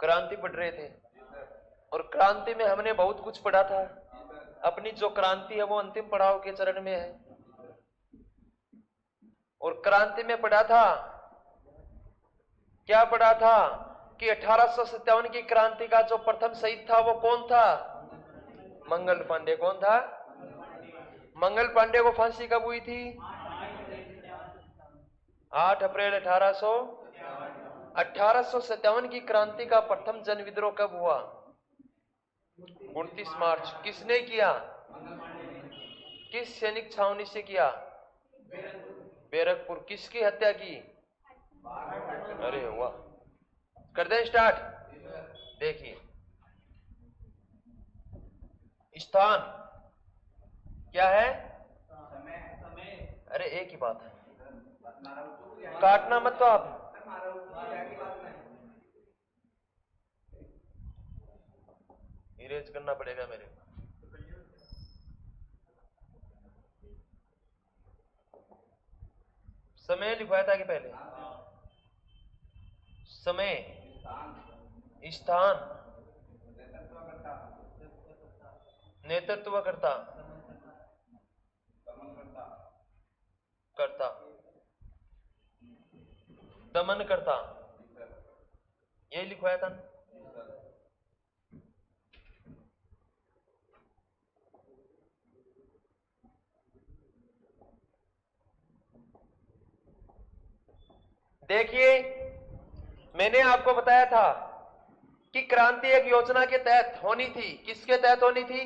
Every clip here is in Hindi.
क्रांति पढ़ रहे थे, और क्रांति में हमने बहुत कुछ पढ़ा था। अपनी जो क्रांति है वो अंतिम पड़ाव के चरण में है। और क्रांति में पढ़ा था, क्या पढ़ा था कि 1857 की क्रांति का जो प्रथम शहीद था वो कौन था? मंगल पांडे। कौन था? मंगल पांडे को फांसी कब हुई थी? 8 अप्रैल 1857 की क्रांति का प्रथम जन विद्रोह कब हुआ? 29 मार्च। किसने किया? किस सैनिक छावनी से किया? बैरकपुर। किसकी हत्या की? अरे वाह, कर दें स्टार्ट। देखिए, स्थान क्या है? अरे एक ही बात है, काटना मत तो आप। इरेज करना पड़ेगा मेरे को। समय लिखवाया था कि पहले? समय, स्थान, नेतृत्व करता, दमन करता, ये लिखवाया था। देखिए, मैंने आपको बताया था कि क्रांति एक योजना के तहत होनी थी। किसके तहत होनी थी?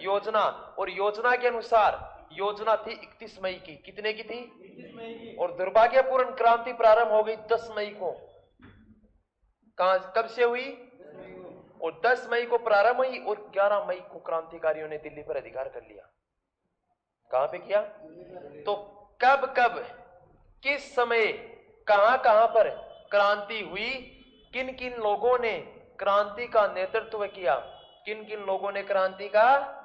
योजना। और योजना के अनुसार योजना थी 31 मई की। कितने की थी? 31 मई की। और दुर्भाग्यपूर्ण क्रांति प्रारंभ हो गई 10 मई को। कब से हुई? और 10 मई को प्रारंभ हुई और 11 मई को क्रांतिकारियों ने दिल्ली पर अधिकार कर लिया। कहां पे किया? तो कब कब, किस समय, कहां कहां पर क्रांति हुई, किन किन लोगों ने क्रांति का नेतृत्व किया, किन किन लोगों ने क्रांति का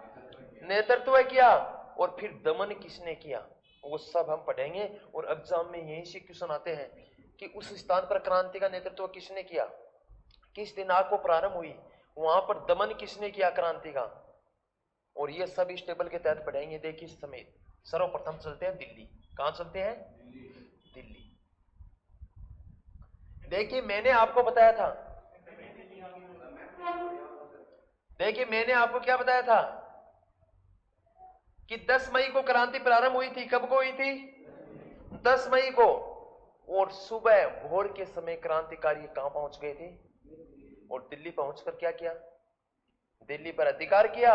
नेतृत्व किया, और फिर दमन किसने किया, वो सब हम पढ़ेंगे। और एग्जाम में यही से क्वेश्चन आते हैं कि उस स्थान पर क्रांति का नेतृत्व किसने किया, किस दिनांक को प्रारंभ हुई, वहां पर दमन किसने किया क्रांति का, और ये सब इस टेबल के तहत पढ़ेंगे। देखिए समेत सर्वप्रथम चलते हैं दिल्ली। कहां चलते हैं? दिल्ली। देखिए, मैंने आपको बताया था, देखिए मैंने आपको क्या बताया था कि 10 मई को क्रांति प्रारंभ हुई थी। कब को हुई थी? 10 मई को। और सुबह भोर के समय क्रांतिकारी कहां पहुंच गए थे? और दिल्ली पहुंचकर क्या किया? दिल्ली पर अधिकार किया।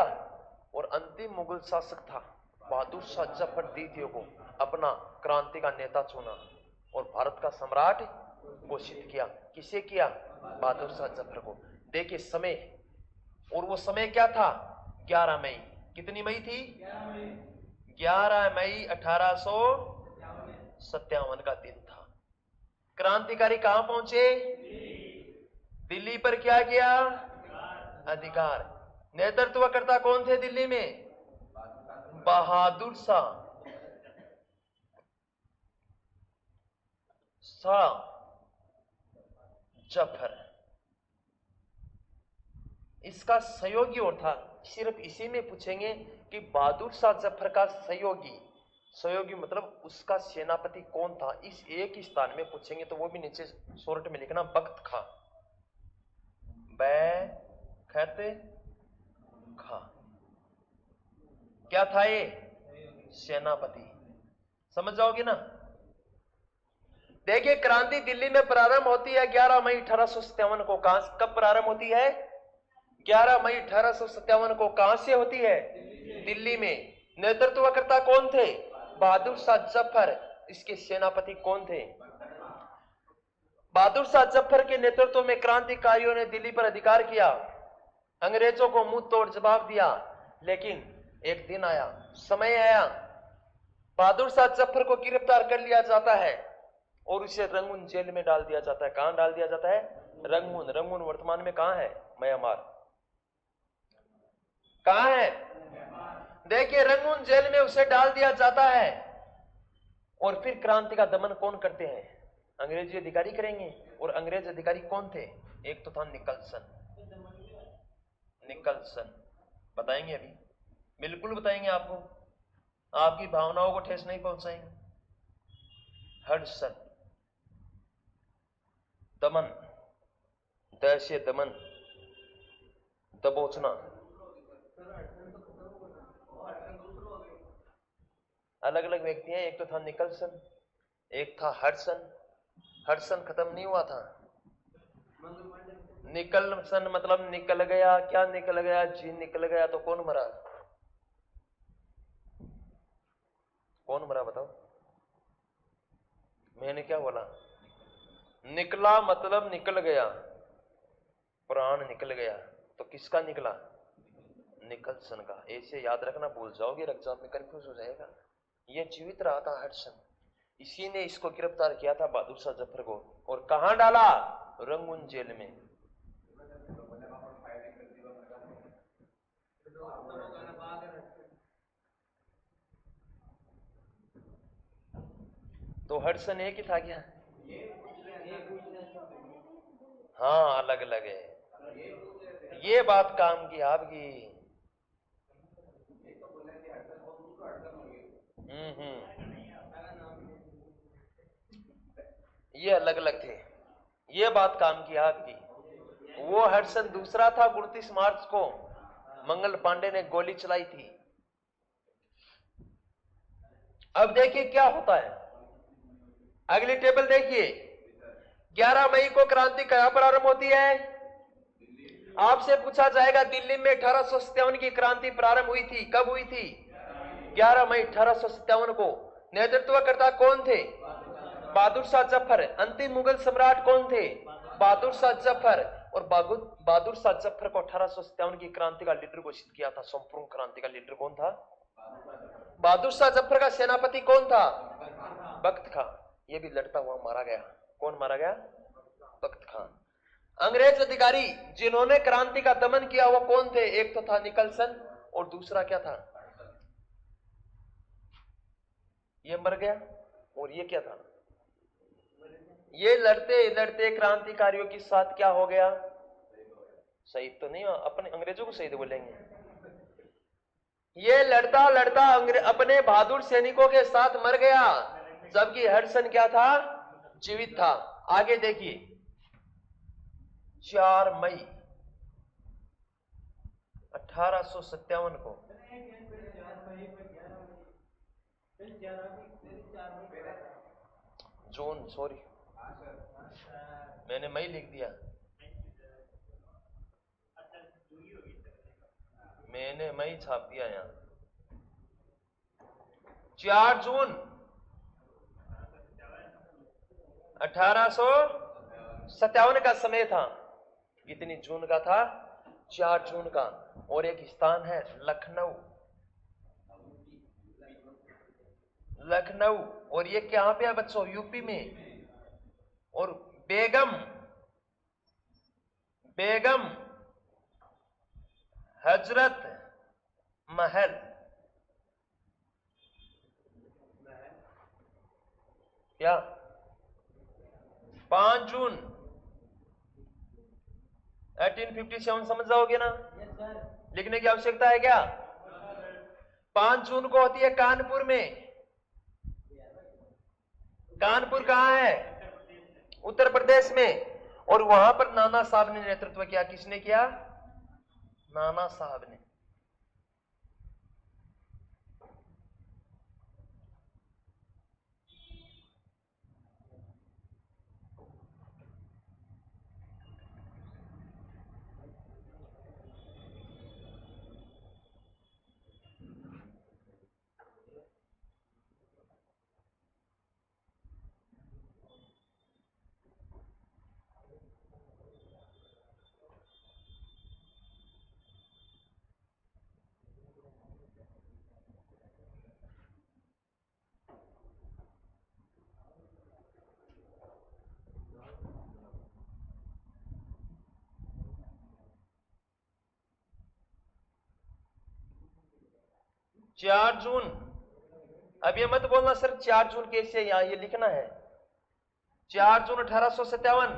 और अंतिम मुगल शासक था बहादुर शाह जफर द्वितीय को अपना क्रांति का नेता चुना और भारत का सम्राट घोषित किया। किसे किया? बहादुर शाह जफर को। देखिए समय, और वो समय क्या था? 11 मई। कितनी मई थी? 11 मई 1857 का दिन था। क्रांतिकारी कहां पहुंचे? दिल्ली पर क्या किया? अधिकार। नेतृत्वकर्ता कौन थे दिल्ली में? बहादुर शाह जफर। इसका सहयोगी और था। सिर्फ इसी में पूछेंगे कि बहादुर शाह जफर का सहयोगी, सहयोगी मतलब उसका सेनापति कौन था, इस एक ही स्थान में पूछेंगे। तो वो भी नीचे शॉर्ट में लिखना, बख्त खां, बैखत खां। क्या था ये? सेनापति। समझ जाओगे ना? देखिए, क्रांति दिल्ली में प्रारंभ होती है 11 मई 1857 को। कब प्रारंभ होती है? 11 मई 1857 को। कहां से होती है? दिल्ली में। नेतृत्वकर्ता कौन थे? बहादुर शाह जफर। इसके सेनापति कौन थे? बहादुर शाह जफर के नेतृत्व में क्रांतिकारियों ने दिल्ली पर अधिकार किया, अंग्रेजों को मुंह तोड़ जवाब दिया। लेकिन एक दिन आया, समय आया, बहादुर शाह जफर को गिरफ्तार कर लिया जाता है और उसे रंगून जेल में डाल दिया जाता है। कहां डाल दिया जाता है? रंगून। रंगून वर्तमान में कहां है? म्यांमार। कहां है? देखिए, रंगून जेल में उसे डाल दिया जाता है। और फिर क्रांति का दमन कौन करते हैं? अंग्रेजी अधिकारी करेंगे। और अंग्रेज अधिकारी कौन थे? एक तो था निकलसन। निकलसन बताएंगे अभी, बिल्कुल बताएंगे आपको, आपकी भावनाओं को ठेस नहीं पहुंचाएंगे। हडसन, दमन, द से दमन, दबोचना। अलग अलग व्यक्ति हैं, एक तो था निकलसन, एक था हडसन। हडसन खत्म नहीं हुआ था। निकलसन मतलब निकल गया। क्या निकल गया? जी निकल गया तो कौन मरा? कौन मरा बताओ? मैंने क्या बोला? निकला मतलब निकल गया, प्राण निकल गया। तो किसका निकला? निकलसन का। ऐसे याद रखना, भूल जाओगे एग्जाम में कंफ्यूज हो जाएगा। ये जीवित रहा था हडसन, इसी ने इसको गिरफ्तार किया था बहादुर शाह जफर को। और कहां डाला? रंगून जेल में। तो हडसन एक ही था क्या? हाँ अलग अलग है। ये बात काम की आपकी। ये अलग अलग थे, ये बात काम की आपकी। वो हडसन दूसरा था। 29 मार्च को मंगल पांडे ने गोली चलाई थी। अब देखिए क्या होता है, अगली टेबल देखिए। 11 मई को क्रांति कहां प्रारंभ होती है? आपसे पूछा जाएगा दिल्ली में 1857 की क्रांति प्रारंभ हुई थी। कब हुई थी? 11 मई 1857 को। नेतृत्वकर्ता कौन थे? बहादुर शाह जफर। अंतिम मुगल सम्राट कौन थे? बहादुर शाह जफर। और बहादुर शाह जफर को 1857 की क्रांति का लीडर घोषित किया था। संपूर्ण क्रांति का लीडर कौन था? बहादुर शाह जफर का सेनापति कौन था? बख्त खां। ये भी लड़ता हुआ मारा गया। कौन मारा गया? बख्त खां। अंग्रेज अधिकारी जिन्होंने क्रांति का दमन किया वो कौन थे? एक तो था निकलसन और दूसरा क्या था? ये मर गया। और ये क्या था? ये लड़ते लड़ते क्रांतिकारियों के साथ क्या हो गया? शहीद तो नहीं, अपने अंग्रेजों को शहीद बोलेंगे। ये लड़ता लड़ता अपने बहादुर सैनिकों के साथ मर गया, जबकि हडसन क्या था? जीवित था। आगे देखिए, 4 मई 1857 को जून, सॉरी मैंने मई लिख दिया। मैंने मई छाप दिया यहां। 4 जून 1857 का समय था। कितनी जून का था? 4 जून का। और एक स्थान है लखनऊ। लखनऊ। और ये कहां पे है बच्चों? यूपी में। और बेगम हजरत महल क्या? 5 जून 1857 समझ जाओगे ना? लिखने की आवश्यकता है क्या? 5 जून को होती है कानपुर में। कानपुर कहां है? उत्तर प्रदेश में। और वहां पर नाना साहब ने नेतृत्व किया। किसने किया? नाना साहब ने। चार जून। अब ये मत बोलना सर 4 जून कैसे, यहां ये लिखना है 4 जून 1857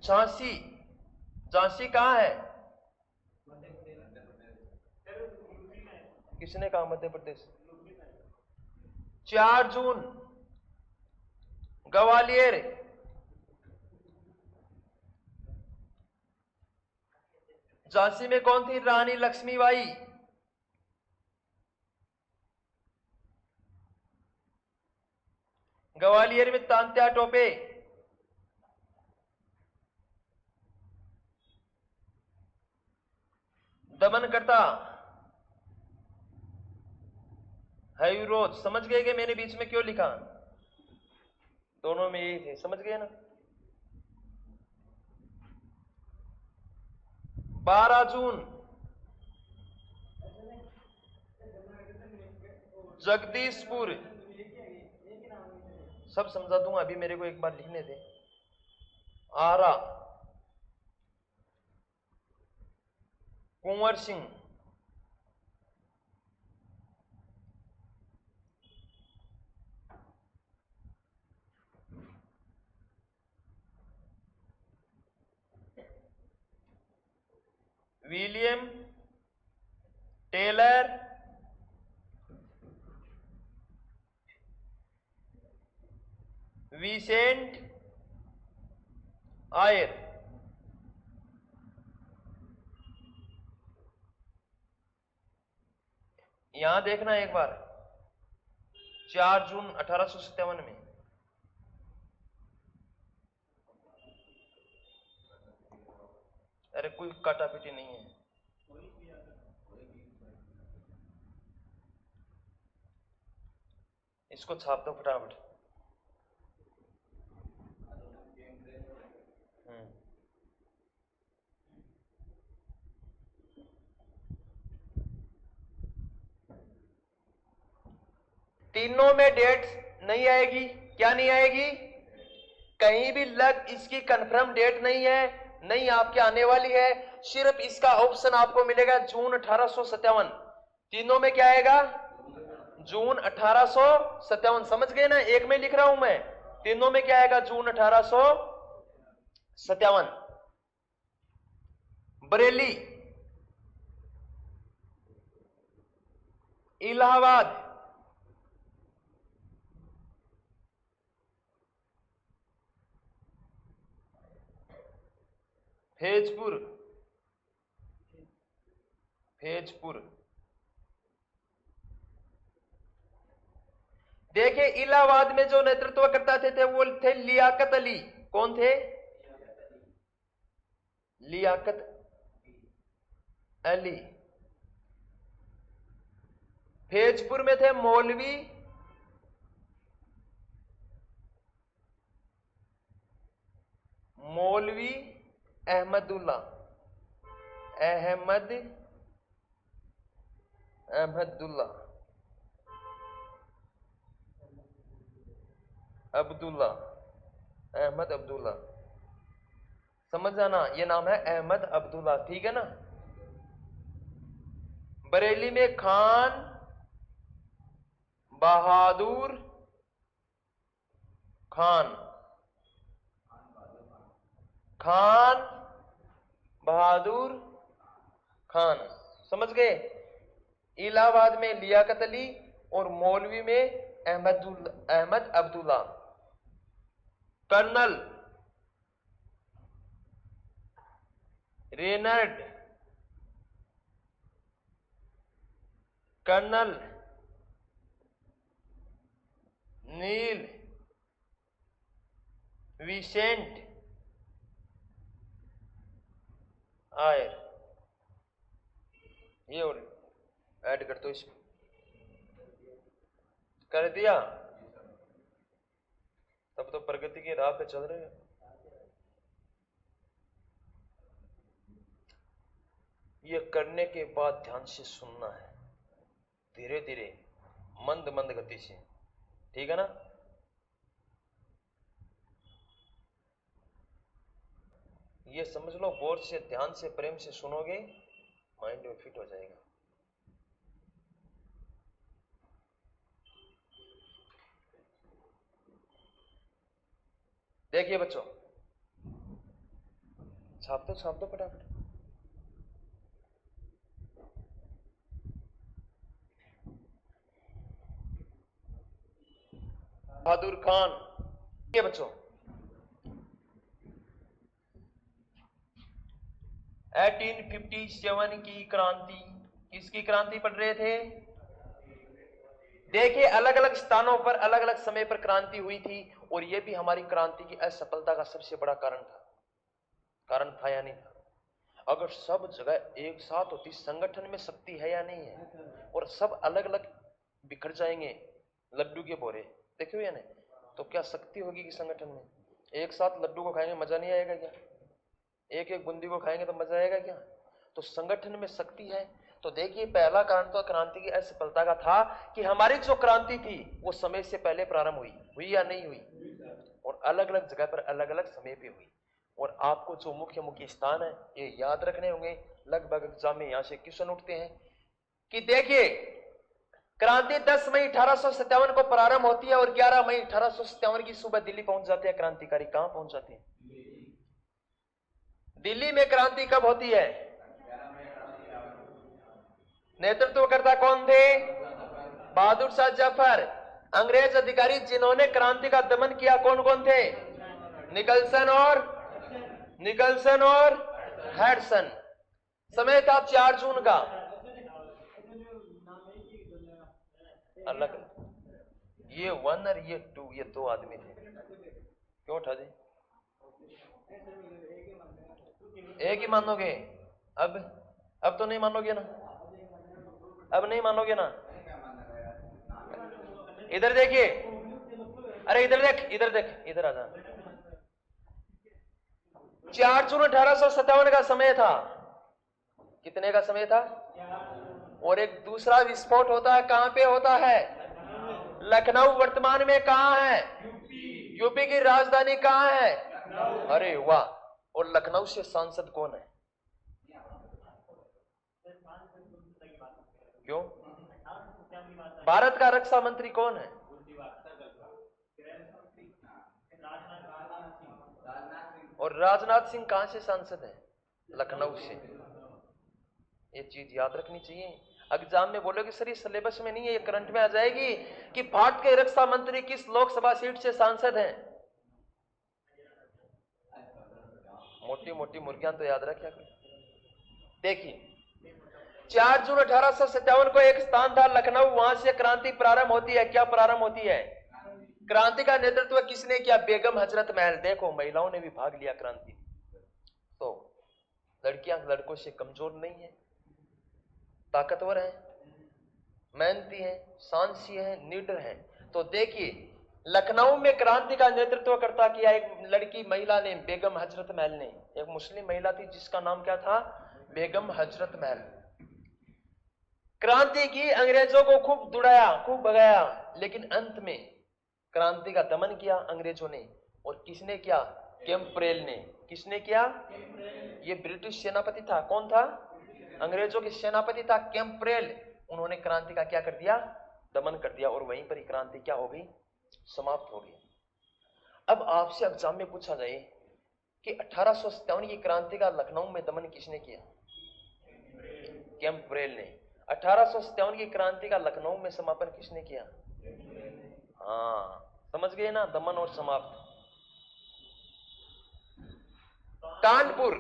झांसी। झांसी कहां है? किसने कहा मध्य प्रदेश? 4 जून ग्वालियर। झांसी में कौन थी? रानी लक्ष्मीबाई। ग्वालियर में तांत्या टोपे। दमनकर्ता हयूरोज। समझ गए कि मैंने बीच में क्यों लिखा? दोनों में यही थे, समझ गए ना? 12 जून जगदीशपुर। सब समझा दूंगा, अभी मेरे को एक बार लिखने दे। Arrah Kunwar Singh. William Taylor. Vincent Eyre. यहां देखना एक बार, 4 जून 1857 में अरे कोई काटापीटी नहीं है। इसको छाप दो फटाफट। तीनों में डेट नहीं आएगी। क्या नहीं आएगी? कहीं भी लग इसकी कंफर्म डेट नहीं है, नहीं आपके आने वाली है। सिर्फ इसका ऑप्शन आपको मिलेगा जून 1857। तीनों में क्या आएगा? जून 1857। समझ गए ना? एक में लिख रहा हूं मैं, तीनों में क्या आएगा? जून 1857। बरेली, इलाहाबाद, फैजपुर। देखिए, इलाहाबाद में जो नेतृत्व करता थे वो थे लियाकत अली। कौन थे? लियाकत अली। फैजपुर में थे मौलवी अहमदुल्ला। अहमद अब्दुल्ला। समझ जाना, ये नाम है अहमद अब्दुल्ला, ठीक है ना? बरेली में खान बहादुर खान। खान बहादुर खान, समझ गए? इलाहाबाद में लियाकत अली और मौलवी में Ahmad Abdullah. Colonel Reynold, colonel Neill Vincent Eyre. ये और ऐड कर दो इसमें। कर दिया? तब तो प्रगति की राह पे चल रहे हैं। ये करने के बाद ध्यान से सुनना है, धीरे धीरे, मंद मंद गति से, ठीक है ना? ये समझ लो, गौर से, ध्यान से, प्रेम से सुनोगे, माइंड में फिट हो जाएगा। देखिए बच्चों, छाप दो फटाफट। बहादुर खान। ये बच्चों 1857 की क्रांति, किसकी क्रांति पढ़ रहे थे? देखिए अलग अलग स्थानों पर अलग अलग समय पर क्रांति हुई थी, और यह भी हमारी क्रांति की असफलता का सबसे बड़ा कारण था या नहीं था? अगर सब जगह एक साथ होती, संगठन में शक्ति है या नहीं है, और सब अलग अलग बिखर जाएंगे लड्डू के बोरे, देखियो या नहीं, तो क्या शक्ति होगी कि संगठन में? एक साथ लड्डू को खाएंगे मजा नहीं आएगा क्या? एक एक बूंदी को खाएंगे तो मजा आएगा क्या? तो संगठन में शक्ति है। तो देखिए पहला कारण तो क्रांति की असफलता का था कि हमारी जो क्रांति थी वो समय से पहले प्रारंभ हुई या नहीं हुई, और अलग अलग जगह पर अलग अलग समय पे हुई। और आपको जो मुख्य मुख्य स्थान है ये याद रखने होंगे, लगभग एग्जाम में यहां से क्वेश्चन उठते हैं कि देखिए क्रांति 10 मई 1857 को प्रारंभ होती है और 11 मई 1857 की सुबह दिल्ली पहुंच जाते हैं क्रांतिकारी। कहां पहुंच जाते हैं? दिल्ली में क्रांति कब होती है? नेतृत्वकर्ता कौन थे? बहादुर शाह जफर। अंग्रेज अधिकारी जिन्होंने क्रांति का दमन किया कौन कौन थे? निकलसन और हेडसन। समय था 4 जून का। अलग ये 1 और ये 2, ये 2 आदमी थे। क्यों उठा दे? एक ही मानोगे? अब तो नहीं मानोगे ना? अब नहीं मानोगे ना? इधर देखिए, अरे इधर देख, इधर आ जा। 4 जून 1857 का समय था। कितने का समय था? और एक दूसरा विस्फोट होता है, कहां पे होता है? लखनऊ। वर्तमान में कहां है? यूपी की राजधानी कहां है? अरे वाह। और लखनऊ से सांसद कौन है? क्यों? भारत का रक्षा मंत्री कौन है? और राजनाथ सिंह कहां से सांसद है? लखनऊ से। ये चीज याद रखनी चाहिए। एग्जाम में बोलोगे सर ये सिलेबस में नहीं है, ये करंट में आ जाएगी कि भारत के रक्षा मंत्री किस लोकसभा सीट से सांसद हैं। मोटी मोटी मुर्गियां तो याद रखा करो। देखिए 4 जून 1857 को एक स्थान था लखनऊ, वहां से क्रांति प्रारंभ होती है। क्या प्रारंभ होती है? क्रांति का नेतृत्व किसने किया? बेगम हजरत महल। देखो महिलाओं ने भी भाग लिया क्रांति। तो लड़कियां लड़कों से कमजोर नहीं है, ताकतवर है, मेहनती है, साहसी है, निडर है। तो देखिए लखनऊ में क्रांति का नेतृत्व करता किया एक लड़की महिला ने, बेगम हजरत महल ने। एक मुस्लिम महिला थी जिसका नाम क्या था? बेगम हजरत महल। क्रांति की, अंग्रेजों को खूब दुड़ाया, खूब भगाया, लेकिन अंत में क्रांति का दमन किया अंग्रेजों ने। और किसने किया? कैंपरेल ने। किसने किया? ये ब्रिटिश सेनापति था। कौन था? अंग्रेजों के सेनापति था कैंपरेल। उन्होंने क्रांति का क्या कर दिया? दमन कर दिया। और वहीं पर क्रांति क्या हो गई? समाप्त हो गई। अब आपसे एग्जाम में पूछा जाए कि 1857 की क्रांति का लखनऊ में दमन किसने किया? कैंपरेल ने। 1857 की क्रांति का लखनऊ में समापन किसने किया? हाँ समझ गए ना, दमन और समाप्त। कानपुर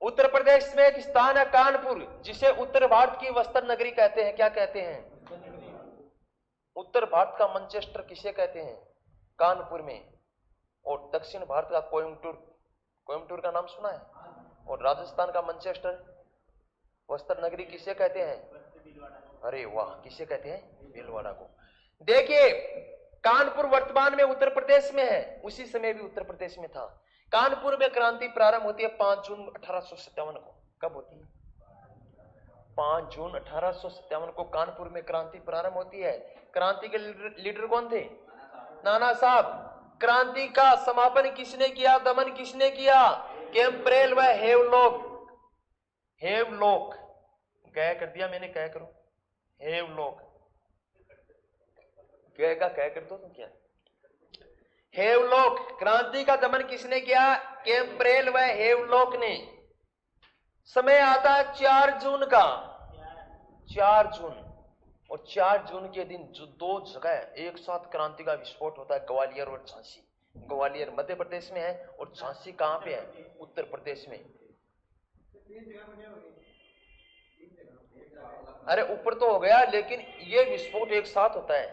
उत्तर प्रदेश में एक स्थान है कानपुर, जिसे उत्तर भारत की वस्त्र नगरी कहते हैं। क्या कहते हैं? उत्तर भारत का मैनचेस्टर किसे कहते हैं? कानपुर में। और दक्षिण भारत का कोयम्बटूर का नाम सुना है? और राजस्थान का मैनचेस्टर वस्त्र नगरी किसे कहते हैं? अरे वाह, किसे कहते हैं? भीलवाड़ा को। देखिए कानपुर वर्तमान में उत्तर प्रदेश में है, उसी समय भी उत्तर प्रदेश में था। कानपुर में क्रांति प्रारंभ होती है 5 जून 1857 को। कब होती है? 5 जून 1857 को कानपुर में क्रांति प्रारंभ होती है। क्रांति के लीडर कौन थे? नाना साहब। क्रांति का समापन किसने किया? दमन किसने किया? कैंपरेल व हेवलॉक। कह कर दिया मैंने, कह करो हेवलॉक। कह का कह कर दो तो क्या? हेवलॉक, क्रांति का दमन किसने किया? कैम्ब्रेल व हेवलॉक ने। समय आता है 4 जून का, 4 जून, और 4 जून के दिन जो 2 जगह एक साथ क्रांति का विस्फोट होता है, ग्वालियर और झांसी। ग्वालियर मध्य प्रदेश में है और झांसी कहां पे है? उत्तर प्रदेश में। अरे ऊपर तो हो गया, लेकिन ये विस्फोट एक साथ होता है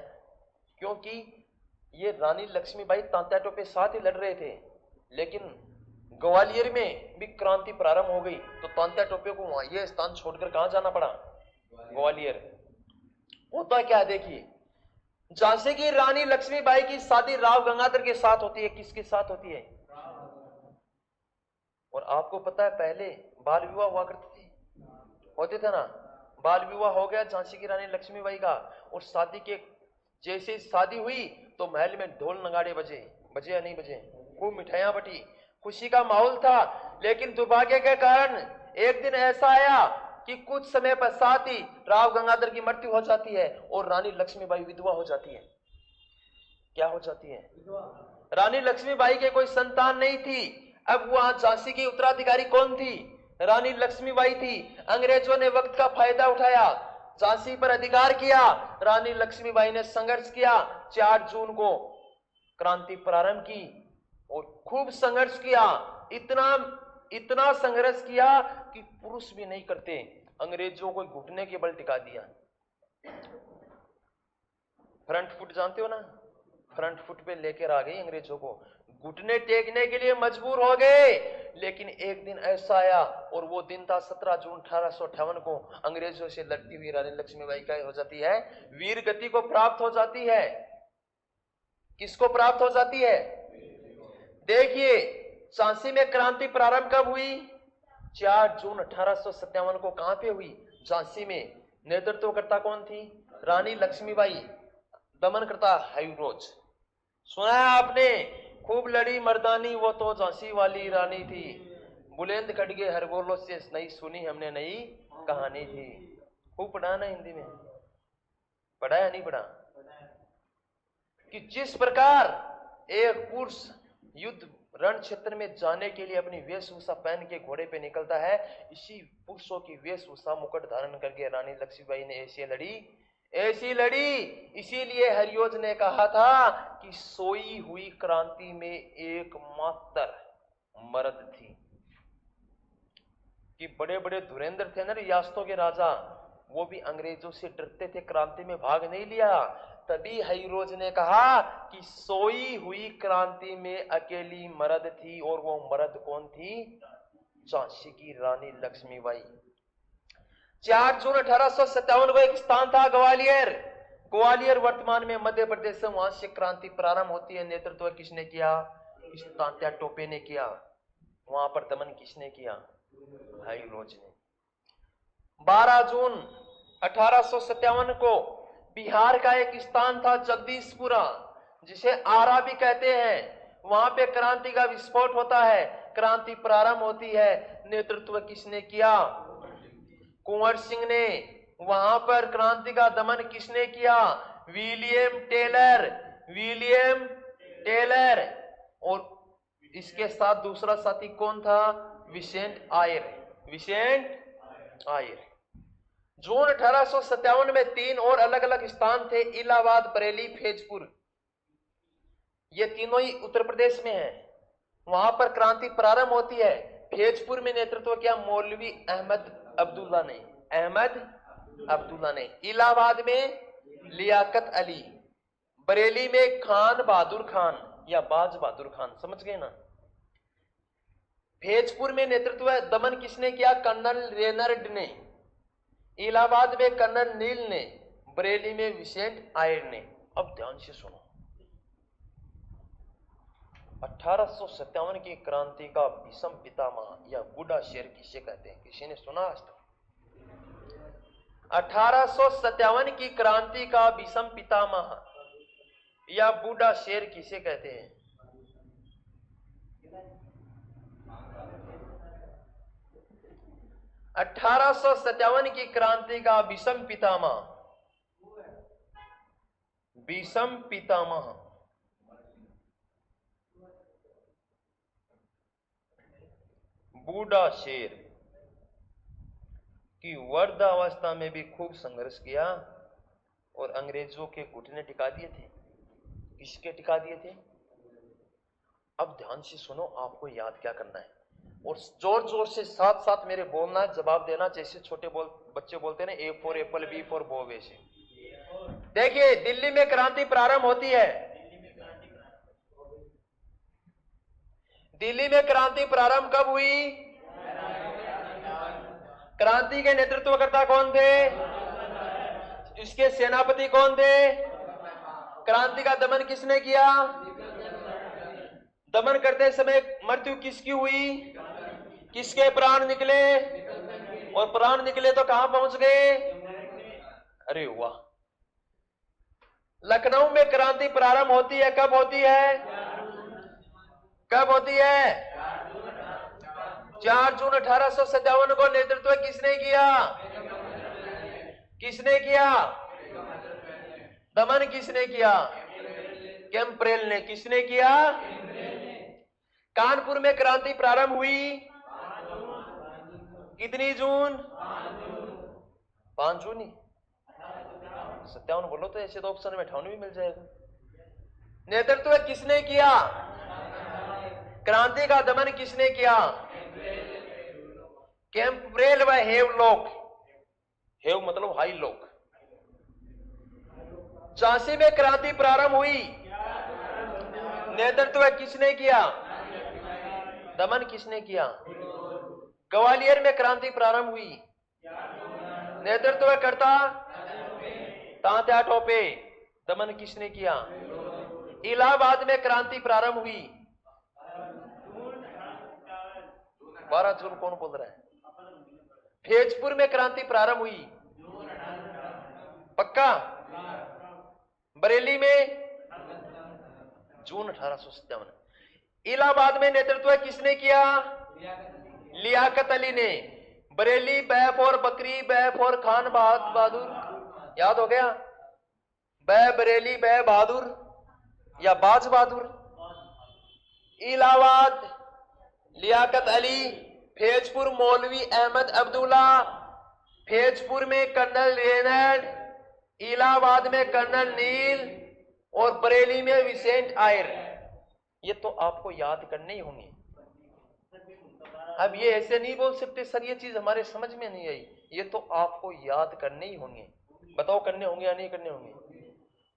क्योंकि ये रानी लक्ष्मीबाई तांत्या टोपे साथ ही लड़ रहे थे, लेकिन ग्वालियर में भी क्रांति प्रारंभ हो गई तो तांत्या टोपे को वहां ये स्थान छोड़कर कहां जाना पड़ा? ग्वालियर। होता क्या है देखिए, झांसी की रानी लक्ष्मीबाई की शादी राव गंगाधर के साथ होती है। किसके साथ होती है? और आपको पता है पहले बाल विवाह हुआ करते थे, होते थे ना? बाल विवाह हो गया झांसी की रानी लक्ष्मीबाई का, और शादी के जैसे ही शादी हुई तो महल में ढोल नगाड़े बजे। बजे या नहीं बजे? खूब मिठाइयां बटी, खुशी का माहौल था। लेकिन दुर्भाग्य के कारण एक दिन ऐसा आया कि कुछ समय पश्चात ही राव गंगाधर की मृत्यु हो जाती है और रानी लक्ष्मीबाई विधवा हो जाती है। क्या हो जाती है? रानी लक्ष्मीबाई के कोई संतान नहीं थी। अब वहां झांसी की उत्तराधिकारी कौन थी? रानी लक्ष्मीबाई थी। अंग्रेजों ने वक्त का फायदा उठाया, झांसी पर अधिकार किया। रानी लक्ष्मीबाई ने संघर्ष किया, 4 जून को क्रांति प्रारंभ की और खूब संघर्ष किया। इतना संघर्ष किया कि पुरुष भी नहीं करते, अंग्रेजों को घुटने के बल टिका दिया। फ्रंट फुट जानते हो ना? फ्रंट फुट पे लेकर आ गई अंग्रेजों को, घुटने टेकने के लिए मजबूर हो गए। लेकिन एक दिन ऐसा आया और वो दिन था 17 जून 1858 को। अंग्रेजों से लड़ती हुई रानी लक्ष्मीबाई क्या हो जाती है? वीर गति को प्राप्त हो जाती है। किसको प्राप्त हो जाती है? देखिए, झांसी में क्रांति प्रारंभ कब हुई? 4 जून 1857 को। कहां पे हुई? झांसी में। नेतृत्वकर्ता कौन थी? रानी लक्ष्मीबाई। दमनकर्ता हाईरोज। सुना है आपने? खूब लड़ी मर्दानी वो तो झांसी वाली रानी थी, बुलंद खड़गे हरगोलों से नहीं सुनी हमने नई कहानी थी। खूब पढ़ा ना हिंदी में? पढ़ा या नहीं पढ़ा? कि जिस प्रकार एक पुरुष युद्ध रण क्षेत्र में जाने के लिए अपनी वेशभूषा पहन के घोड़े पे निकलता है, इसी पुरुषों की वेशभूषा मुकुट धारण करके रानी लक्ष्मीबाई ने ऐसी लड़ी। इसीलिए हरियोज ने कहा था कि सोई हुई क्रांति में एकमात्र मर्द थी। कि बड़े बड़े धुरेंद्र थे ना रियासतों के राजा, वो भी अंग्रेजों से डरते थे, क्रांति में भाग नहीं लिया। तभी हरिरोज ने कहा कि सोई हुई क्रांति में अकेली मर्द थी, और वो मर्द कौन थी? झांसी की रानी लक्ष्मीबाई। 4 जून 1857 को एक स्थान था ग्वालियर। ग्वालियर वर्तमान में मध्य प्रदेश से, वहां से क्रांति प्रारंभ होती है। नेतृत्व किसने किया? इस तांत्या टोपे ने किया। वहां पर दमन किसने किया? हाईरोज ने। 12 जून 1857 को बिहार का एक स्थान था जगदीशपुरा, जिसे आरा भी कहते हैं। वहां पे क्रांति का विस्फोट होता है, क्रांति प्रारंभ होती है। नेतृत्व किसने किया? कुंवर सिंह ने। वहां पर क्रांति का दमन किसने किया? William Taylor. और इसके साथ दूसरा साथी कौन था? विसेंट आयर। जून 1857 में 3 और अलग अलग स्थान थे, इलाहाबाद, बरेली, फैजपुर। ये तीनों ही उत्तर प्रदेश में है। वहां पर क्रांति प्रारंभ होती है। फैजपुर में नेतृत्व किया मौलवी अहमद अब्दुल्ला ने। इलाहाबाद में लियाकत अली। बरेली में खान बहादुर खान या बाज बहादुर खान, समझ गए ना? फैजपुर में नेतृत्व दमन किसने किया? कर्नल रेनर्ड ने। इलाहाबाद में कर्नल नील ने। बरेली में विसेंट आयर ने। अब ध्यान से सुनो, 1857 की क्रांति का भीषम पितामह या बूढ़ा शेर किसे कहते हैं? किसी ने सुना आज तक? 1857 की क्रांति का भीषम पितामह या बूढ़ा शेर किसे कहते हैं? 1857 की क्रांति का भीषम पितामह बूढ़ा शेर की वृद्धावस्था में भी खूब संघर्ष किया और अंग्रेजों के घुटने टिका दिए थे। किसके टिका दिए थे? अब ध्यान से सुनो, आपको याद क्या करना है और जोर जोर से साथ साथ मेरे बोलना है, जवाब देना, जैसे छोटे बच्चे बोलते हैं ना, A for apple, B for Bob. वैसे देखिए, दिल्ली में क्रांति प्रारंभ होती है। दिल्ली में क्रांति प्रारंभ कब हुई? क्रांति के नेतृत्वकर्ता कौन थे? इसके सेनापति कौन थे? क्रांति का दमन किसने किया? दमन करते समय मृत्यु किसकी हुई? किसके प्राण निकले? और प्राण निकले तो कहां पहुंच गए? अरे वाह! लखनऊ में क्रांति प्रारंभ होती है, कब होती है? कब होती है? 4 जून 1857 को। नेतृत्व किसने किया? किसने किया? दमन किसने किया? कैंपरेल ने। किसने किया? कानपुर में क्रांति प्रारंभ हुई कितनी जून? 5 जून ही। 57 बोलो तो ऐसे तो ऑप्शन में 58 भी मिल जाएगा। नेतृत्व किसने किया? क्रांति का दमन किसने किया? कैंपरेल व हेवलॉक। हेव मतलब हाई लॉक। झांसी में क्रांति प्रारंभ हुई, नेतृत्व किसने किया? दमन किसने किया? ग्वालियर में क्रांति प्रारंभ हुई, नेतृत्व करता तात्या टोपे। दमन किसने किया? इलाहाबाद में क्रांति प्रारंभ हुई 12 जून। कौन बोल रहा है? फैजपुर में क्रांति प्रारंभ हुई, पक्का? बरेली में जून 1857। इलाहाबाद में नेतृत्व किसने किया? लियाकत अली ने। बरेली बै फॉर बकरी, बै फॉर खान बहादुर। याद हो गया? बै बरेली, बै बहादुर या बाज बहादुर। इलाहाबाद लियाकत अली, फैजपुर मौलवी अहमद अब्दुल्ला, फैजपुर में कर्नल रेनल्ड, इलाहाबाद में कर्नल नील और बरेली में विसेंट आयर। ये तो आपको याद करने ही होंगे। अब ये ऐसे नहीं बोल सकते सर ये चीज हमारे समझ में नहीं आई। ये तो आपको याद करने ही होंगे। बताओ करने होंगे या नहीं करने होंगे?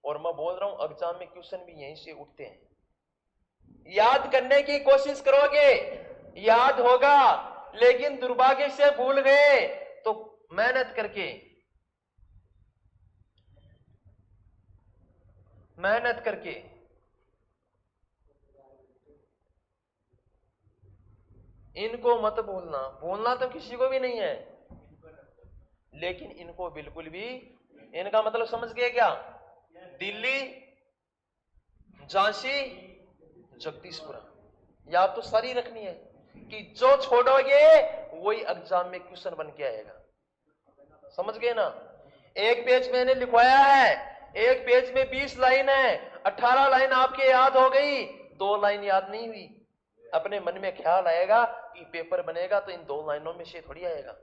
और मैं बोल रहा हूं एग्जाम में क्वेश्चन भी यहीं से उठते हैं। याद करने की कोशिश करोगे, याद होगा, लेकिन दुर्भाग्य से भूल गए तो मेहनत करके इनको मत भूलना। भूलना तो किसी को भी नहीं है, लेकिन इनको बिल्कुल भी, इनका मतलब समझ गए क्या? दिल्ली, झांसी, जगदीशपुरा। याद तो सारी रखनी है कि जो छोड़ोगे वही एग्जाम में क्वेश्चन बन के आएगा। समझ गए ना? एक पेज मैंने लिखवाया है, एक पेज में 20 लाइन है, 18 लाइन आपके याद हो गई, 2 लाइन याद नहीं हुई। अपने मन में ख्याल आएगा कि पेपर बनेगा तो इन 2 लाइनों में से थोड़ी आएगा।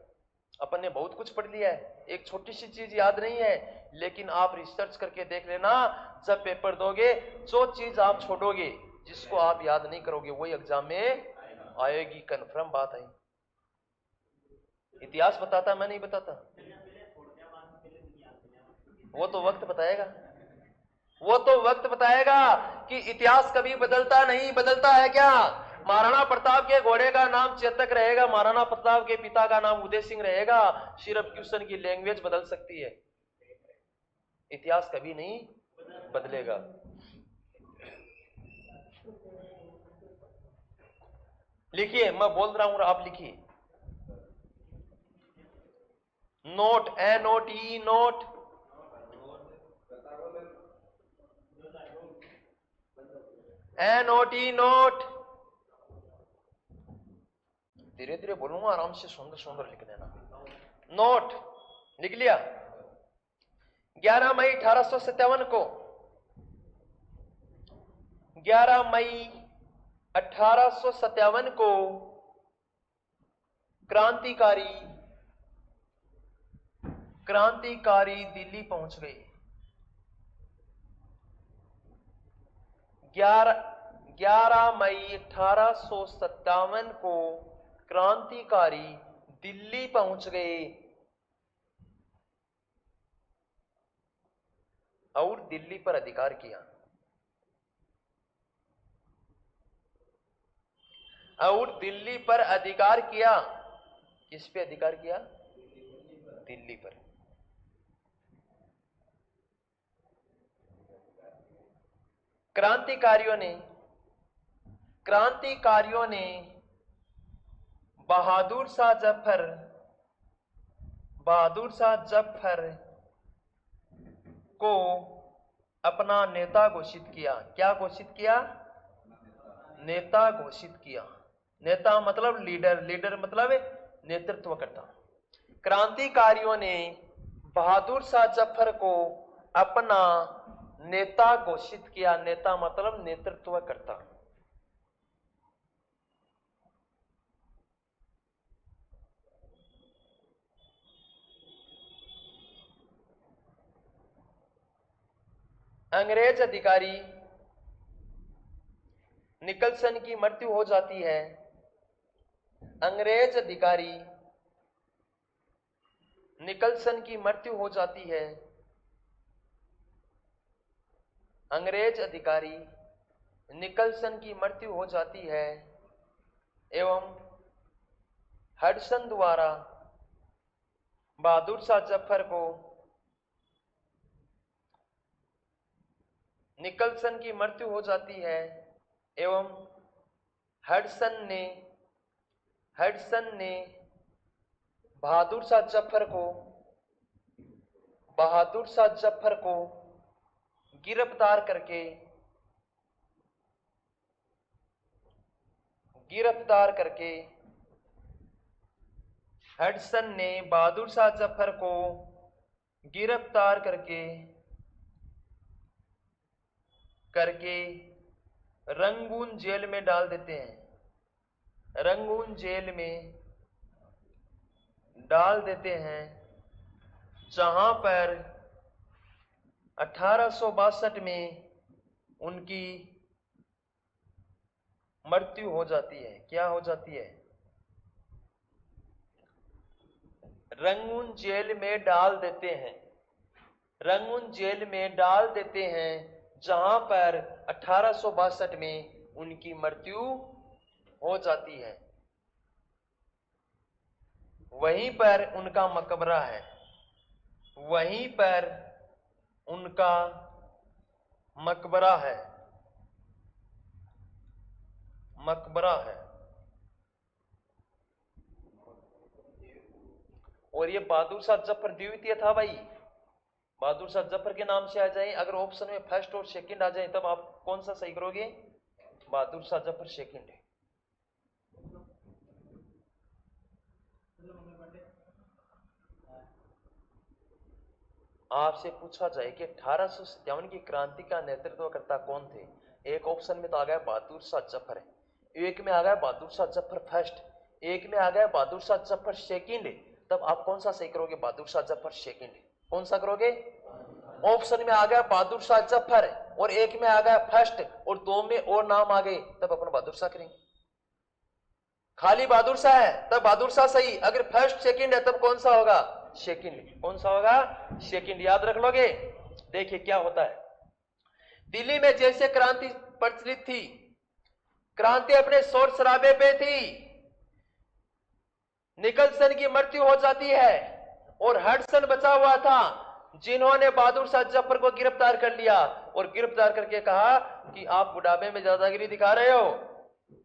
अपन ने बहुत कुछ पढ़ लिया है, एक छोटी सी चीज याद नहीं है, लेकिन आप रिसर्च करके देख लेना, जब पेपर दोगे जो चीज आप छोड़ोगे, जिसको आप याद नहीं करोगे, वही एग्जाम में आएगी। कन्फर्म बात है। इतिहास बताता, मैं नहीं बताता। वो तो वक्त बताएगा, वो तो वक्त बताएगा कि इतिहास कभी बदलता नहीं। बदलता है क्या? महाराणा प्रताप के घोड़े का नाम चेतक रहेगा, महाराणा प्रताप के पिता का नाम उदय सिंह रहेगा। सिर्फ क्वेश्चन की लैंग्वेज बदल सकती है, इतिहास कभी नहीं बदलेगा। लिखिए, मैं बोल रहा हूं, आप लिखिए। Note, NOTE, note. NOTE, note. धीरे धीरे बोलूंगा, आराम से सुंदर सुंदर लिख देना। नोट लिख लिया? 11 मई 1857 को, 11 मई 1857 को क्रांतिकारी दिल्ली पहुंच गए। 11 मई 1857 को क्रांतिकारी दिल्ली पहुंच गए और दिल्ली पर अधिकार किया। किस पे अधिकार किया? दिल्ली पर। क्रांतिकारियों ने बहादुर शाह जफर को अपना नेता घोषित किया। क्या घोषित किया? नेता घोषित किया। नेता मतलब लीडर मतलब नेतृत्वकर्ता। क्रांतिकारियों ने बहादुर शाह जफर को अपना नेता घोषित किया। नेता मतलब नेतृत्वकर्ता। अंग्रेज अधिकारी निकलसन की मृत्यु हो जाती है। अंग्रेज अधिकारी निकलसन की मृत्यु हो जाती है। अंग्रेज अधिकारी निकलसन की मृत्यु हो जाती है एवं हडसन द्वारा बहादुर शाह जफर को निकलसन की मृत्यु हो जाती है एवं हडसन ने बहादुर शाह जफर को गिरफ्तार करके हडसन ने बहादुर शाह जफर को गिरफ्तार करके रंगून जेल में डाल देते हैं। रंगून जेल में डाल देते हैं जहां पर 1862 में उनकी मृत्यु हो जाती है। क्या हो जाती है? रंगून जेल में डाल देते हैं। रंगून जेल में डाल देते हैं जहां पर 1862 में उनकी मृत्यु हो जाती है। वहीं पर उनका मकबरा है। वहीं पर उनका मकबरा है। और ये बहादुर शाह जफर द्वितीय था भाई। बहादुर शाह जफर के नाम से आ जाए। अगर ऑप्शन में फर्स्ट और सेकंड आ जाए तब आप कौन सा सही करोगे? बहादुर शाह जफर सेकंड है। आपसे पूछा जाए कि 1857 की क्रांति का नेतृत्व कौन थे? एक ऑप्शन में तो आ गया बहादुर शाह जफर, एक में आ गया बहादुर शाह जफर फर्स्ट, एक में आ गया बहादुर शाह जफर सेकंड। तब आप कौन सा सही करोगे? बहादुर शाह जफर सेकंड। कौन सा करोगे? ऑप्शन में आ गया बहादुर शाह जफर और एक में आ गया फर्स्ट और दो में और नाम आ गए, तब अपन बहादुर शाह करेंगे। खाली बहादुर शाह है तब बहादुर शाह सही। अगर फर्स्ट सेकंड है तब कौन सा होगा? सेकंड। कौन सा होगा? सेकंड। याद रख लोगे। देखिए क्या होता है। दिल्ली में जैसे क्रांति प्रचलित थी, क्रांति अपने शोर शराबे पे थी, निकलसन की मृत्यु हो जाती है और हडसन बचा हुआ था, जिन्होंने बहादुर शाह जफर को गिरफ्तार कर लिया और गिरफ्तार करके कहा कि आप बुढ़ापे में दादागिरी दिखा रहे हो,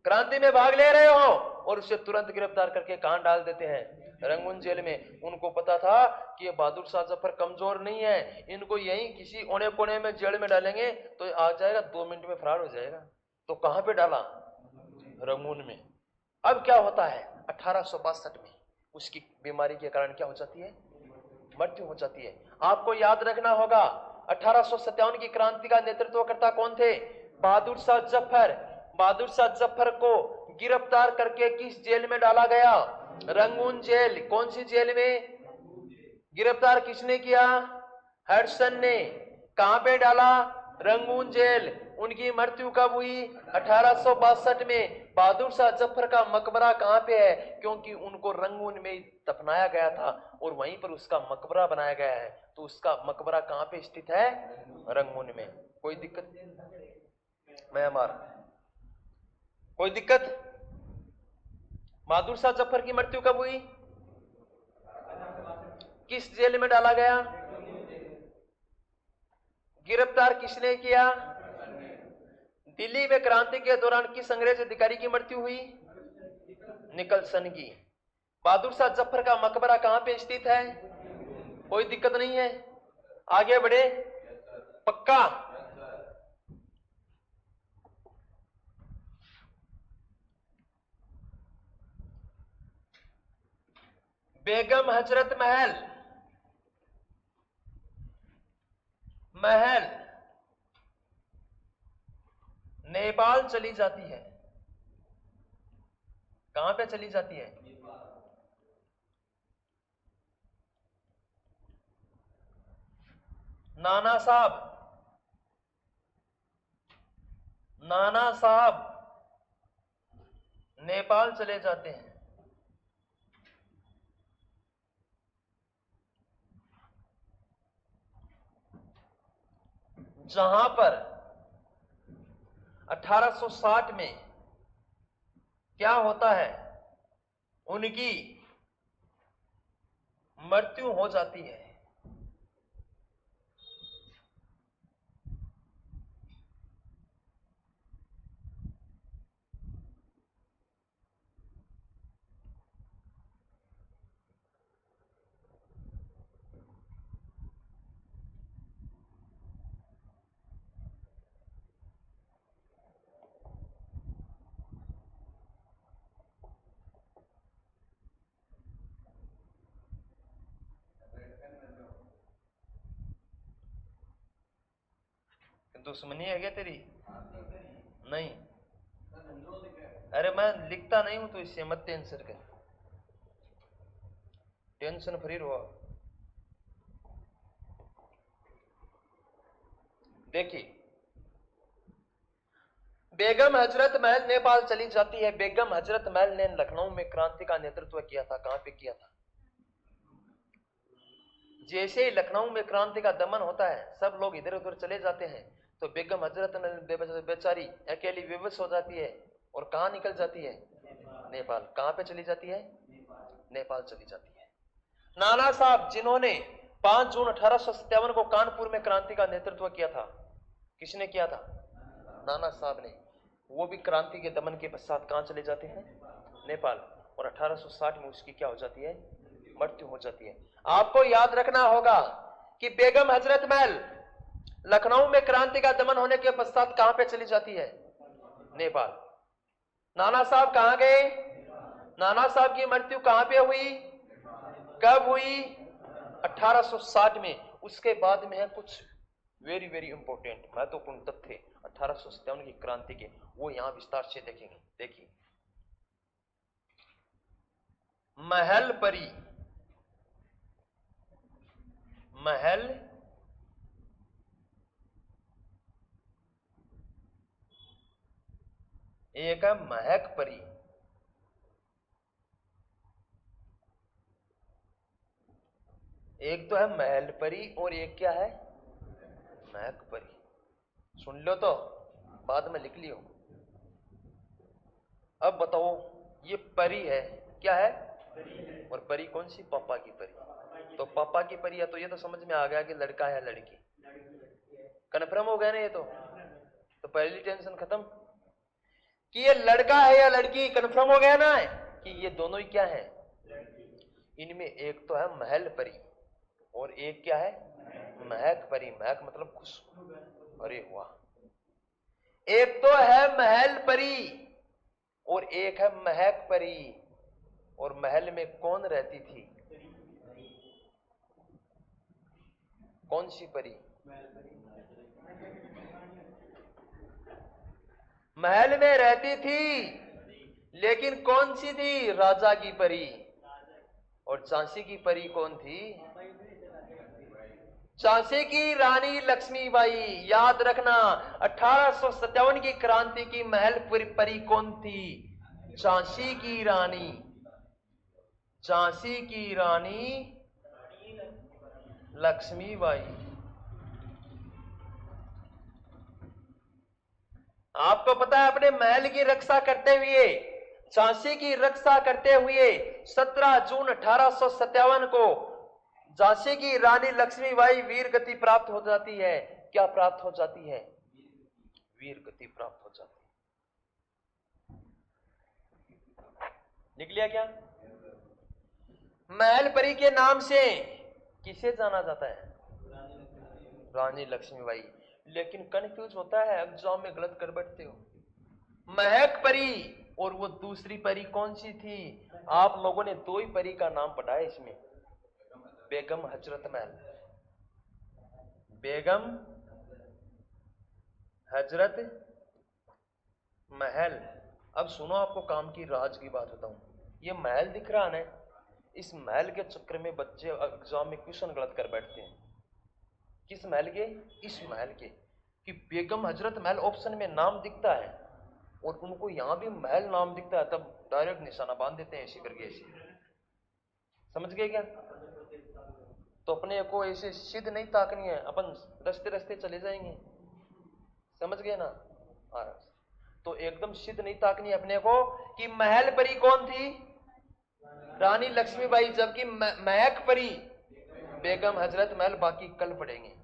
क्रांति में भाग ले रहे हो, और उसे तुरंत गिरफ्तार करके कहां डाल देते हैं? रंगून जेल में। उनको पता था कि ये बहादुर शाह जफर कमजोर नहीं है, इनको यहीं किसी कोने कोने में जेल में डालेंगे तो आ जाएगा, 2 मिनट में फरार हो जाएगा। तो कहां पे डाला? रंगून में। अब क्या होता है? 1862 में उसकी बीमारी के कारण क्या हो जाती है? मृत्यु हो जाती है। आपको याद रखना होगा 1857 की क्रांति का नेतृत्वकर्ता कौन थे? बहादुर शाह जफर। बहादुर शाह जफर को गिरफ्तार करके किस जेल में डाला गया? Rangoon jail. कौन सी जेल में? गिरफ्तार किसने किया? हडसन ने। कहां पे डाला? Rangoon jail. उनकी मृत्यु कब हुई? 1862 में। बहादुर शाह जफर का मकबरा कहां पे है? क्योंकि उनको रंगून में दफनाया गया था और वहीं पर उसका मकबरा बनाया गया है, तो उसका मकबरा कहां पे स्थित है? रंगून में। कोई दिक्कत? म्यांमार। कोई दिक्कत? बहादुर शाह जफर की मृत्यु कब हुई? किस जेल में डाला गया? गिरफ्तार किसने किया? दिल्ली में क्रांति के दौरान किस अंग्रेज अधिकारी की मृत्यु हुई? निकलसन की। बहादुर शाह जफर का मकबरा कहां पे स्थित है? कोई दिक्कत नहीं है? आगे बढ़े? पक्का? बेगम हजरत महल नेपाल चली जाती है। कहां पे चली जाती है? नाना साहब नेपाल चले जाते हैं। जहां पर 1860 में क्या होता है? उनकी मृत्यु हो जाती है। दुश्मनी है क्या तेरी? नहीं। अरे मैं लिखता नहीं हूं तो इससे मत टेंशन कर, टेंशन फ्री रहो। देखिए, बेगम हजरत महल नेपाल चली जाती है। बेगम हजरत महल ने लखनऊ में क्रांति का नेतृत्व किया था। कहां पे किया था? जैसे ही लखनऊ में क्रांति का दमन होता है, सब लोग इधर उधर चले जाते हैं, तो बेगम हजरत बेचारी अकेली विवश हो जाती है और कहां निकल जाती है? नेपाल। कहां पे चली जाती है? नेपाल चली जाती है। नाना साहब, जिन्होंने 5 जून 1857 को कानपुर में क्रांति का नेतृत्व किया था, किसने किया था? नाना साहब ने। वो भी क्रांति के दमन के पश्चात कहां चले जाते हैं? नेपाल। और 1860 में उसकी क्या हो जाती है? मृत्यु हो जाती है। आपको याद रखना होगा कि बेगम हजरत महल लखनऊ में क्रांति का दमन होने के पश्चात कहां पे चली जाती है? नेपाल। नाना साहब कहां गए? नाना साहब की मृत्यु कहां पे हुई? कब हुई? 1860 में। उसके बाद में है कुछ वेरी वेरी इंपॉर्टेंट महत्वपूर्ण तथ्य 1857 की क्रांति के, वो यहां विस्तार से देखेंगे। देखिए, महल परी एक है महक परी, एक तो है महल परी और एक क्या है? महक परी। सुन लो तो, बाद में लिख लियो। अब बताओ, ये परी है, क्या है? और परी कौन सी? पापा की परी। तो पापा की परी है तो ये तो समझ में आ गया कि लड़का है लड़की। कन्फर्म हो गया ना ये तो पहली टेंशन खत्म कि ये लड़का है या लड़की। कन्फर्म हो गया ना कि ये दोनों ही क्या है? इनमें एक तो है महल परी और एक क्या है? महक परी। महक मतलब खुशबू। अरे वाह। एक तो है महल परी और एक है महक परी। और महल में कौन रहती थी? कौन सी परी? महल में रहती थी, लेकिन कौन सी थी? राजा की परी। और झांसी की परी कौन थी? झांसी की रानी लक्ष्मीबाई। याद रखना, 1857 की क्रांति की महल परी कौन थी? झांसी की रानी। झांसी की रानी लक्ष्मीबाई। आपको पता है, अपने महल की रक्षा करते हुए, झांसी की रक्षा करते हुए 17 जून 1857 को झांसी की रानी लक्ष्मीबाई वीर गति प्राप्त हो जाती है। क्या प्राप्त हो जाती है? वीर गति प्राप्त हो जाती है। निकलिया क्या? महल परी के नाम से किसे जाना जाता है? रानी लक्ष्मीबाई। लेकिन कंफ्यूज होता है, एग्जाम में गलत कर बैठते हो। महक परी और वो दूसरी परी कौन सी थी? आप लोगों ने दो ही परी का नाम पढ़ा है इसमें, बेगम हजरत महल। बेगम हजरत महल। अब सुनो, आपको काम की राज की बात बताऊं। ये महल दिख रहा है ना, इस महल के चक्कर में बच्चे एग्जाम में क्वेश्चन गलत कर बैठते हैं। किस महल के? इस महल के। कि बेगम हजरत महल ऑप्शन में नाम दिखता है और उनको यहां भी महल नाम दिखता है, तब डायरेक्ट निशाना बांध देते हैं ऐसे करके। ऐसे समझ गए क्या? तो अपने को ऐसे सिद्ध नहीं ताकनी है, अपन रस्ते रस्ते चले जाएंगे। समझ गए ना? तो एकदम सिद्ध नहीं ताकनी अपने को कि महल परी कौन थी? रानी लक्ष्मीबाई, जबकि महक परी बेगम हजरत महल। बाकी कल पढ़ेंगे।